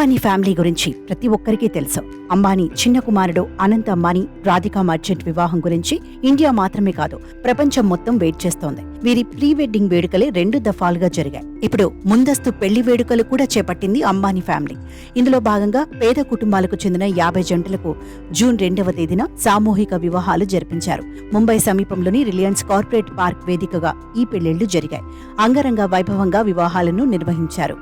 Ambani family గురించి ప్రతి ఒక్కరికి తెలుసు. అంబానీ చిన్న కుమారుడు అనంత్ అంబానీ రాధికా మర్చెంట్ వివాహం గురించి ఇండియా మాత్రమే కాదు, ప్రపంచం మొత్తం వెయిట్ చేస్తోంది. వీరి ప్రీ వెడ్డింగ్ వేడుకలే 2 దఫాలుగా జరిగాయి. ఇప్పుడు ముందస్తు పెళ్లి వేడుకలు కూడా చేపట్టింది అంబానీ ఫ్యామిలీ. ఇందులో భాగంగా పేద కుటుంబాలకు చెందిన 50 జంటలకు జూన్ 2వ తేదీన సామూహిక వివాహాలు జరిపించారు. ముంబై సమీపంలోని రిలయన్స్ కార్పొరేట్ పార్క్ వేదికగా ఈ పెళ్లిళ్లు జరిగాయి. అంగరంగ వైభవంగా వివాహాలను నిర్వహించారు.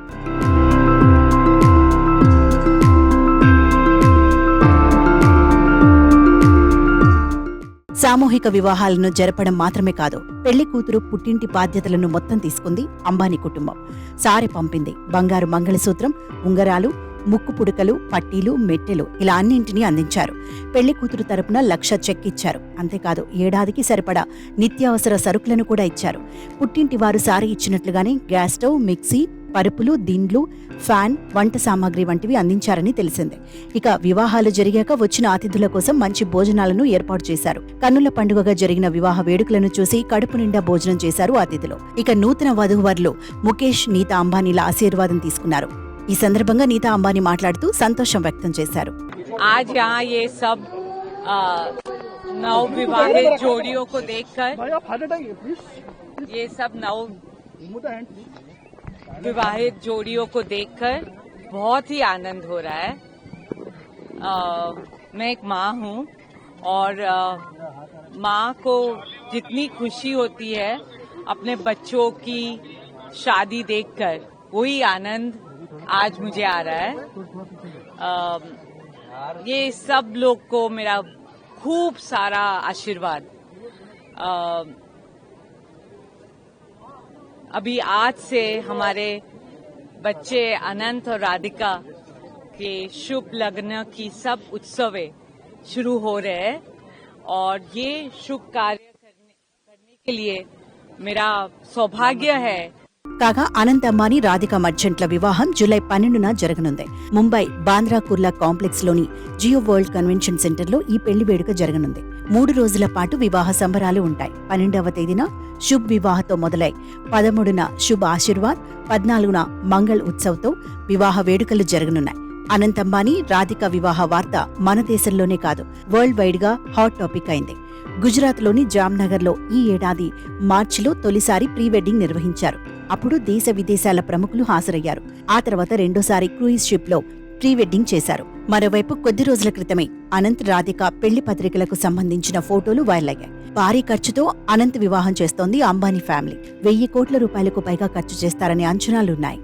సామూహిక వివాహాలను జరపడం మాత్రమే కాదు, పెళ్లి కూతురు పుట్టింటి బాధ్యతలను మొత్తం తీసుకుంది అంబానీ కుటుంబం. సారె పంపింది, బంగారు మంగళసూత్రం, ఉంగరాలు, ముక్కు పుడకలు, పట్టీలు, మెట్టెలు ఇలా అన్నింటినీ అందించారు. పెళ్లి కూతురు తరపున 1,00,000 చెక్ ఇచ్చారు. అంతేకాదు, ఏడాదికి సరిపడా నిత్యావసర సరుకులను కూడా ఇచ్చారు. పుట్టింటి వారు సారె ఇచ్చినట్లుగానే గ్యాస్ స్టవ్, మిక్సీ, పరుపులు, దిండ్లు, ఫ్యాన్, వంట సామాగ్రి వంటివి అందించారని తెలిసిందే. ఇక వివాహాలు జరిగాక వచ్చిన అతిథుల కోసం మంచి భోజనాలను ఏర్పాటు చేశారు. కన్నుల పండుగగా జరిగిన వివాహ వేడుకలను చూసి కడుపు నిండా భోజనం చేశారు అతిథులు. ఇక నూతన వధూవరులు ముఖేష్, నీతా అంబానీల ఆశీర్వాదం తీసుకున్నారు. ఈ సందర్భంగా నీతా అంబానీ మాట్లాడుతూ సంతోషం వ్యక్తం చేశారు. विवाहित जोड़ियों को देखकर बहुत ही आनंद हो रहा है। मैं एक माँ हूँ और माँ को जितनी खुशी होती है अपने बच्चों की शादी देखकर, वही आनंद आज मुझे आ रहा है। ये सब लोग को मेरा खूब सारा आशीर्वाद। अभी आज से हमारे बच्चे अनंत और राधिका के शुभ लग्न की सब उत्सवें शुरू हो रहे हैं और ये शुभ कार्य करने के लिए मेरा सौभाग्य है. కాగా అనంత్ అంబానీ రాధికా మర్చెంట్ల వివాహం జూలై 12న జరగనుంది. ముంబై బాంద్రా కుర్లా కాంప్లెక్స్ లోని జియో వరల్డ్ కన్వెన్షన్ సెంటర్ లో ఈ పెళ్లి వేడుక జరగనుంది. 3 రోజుల పాటు వివాహ సంబరాలు ఉంటాయి. 12వ తేదీన శుభ్ వివాహతో మొదలై 13న శుభ ఆశీర్వాద్, 14న మంగళ్ ఉత్సవ్తో వివాహ వేడుకలు జరగనున్నాయి. అనంత్ అంబానీ రాధికా వివాహ వార్త మన దేశంలోనే కాదు, వరల్డ్ వైడ్ గా హాట్ టాపిక్ అయింది. గుజరాత్లోని జామ్నగర్ లో ఈ ఏడాది మార్చిలో తొలిసారి ప్రీ వెడ్డింగ్ నిర్వహించారు. అప్పుడు దేశ విదేశాల ప్రముఖులు హాజరయ్యారు. ఆ తర్వాత రెండోసారి క్రూయిజ్ షిప్ లో ప్రీ వెడ్డింగ్ చేశారు. మరోవైపు కొద్ది రోజుల క్రితమే అనంత్ రాధిక పెళ్లి పత్రికలకు సంబంధించిన ఫోటోలు వైరల్ అయ్యాయి. భారీ ఖర్చుతో అనంత్ వివాహం చేస్తోంది అంబానీ ఫ్యామిలీ. 1,000 కోట్ల రూపాయలకు పైగా ఖర్చు చేస్తారనే అంచనాలున్నాయి.